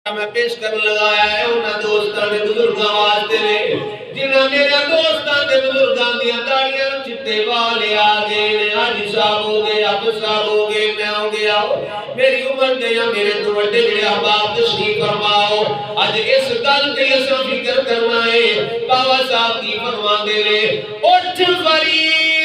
मैं पेश करने लगाया है उन्होंने दोस्तों ने बुजुर्गों वास्ते ने जिन्हें मेरे दोस्तों के बुजुर्गों दी दाढ़ियां चिट्टे वाले आ गए ने हाजी साहब हो गए अब्दुल साहब हो गए मैं हो गया मेरी उम्र दे या मेरे तो बड़े जेड़े अहबाब तशरीफ फरमाओ आज इस गल ते अस फिक्र करना है बाबा साहब की फरमाते ने उठ फरीद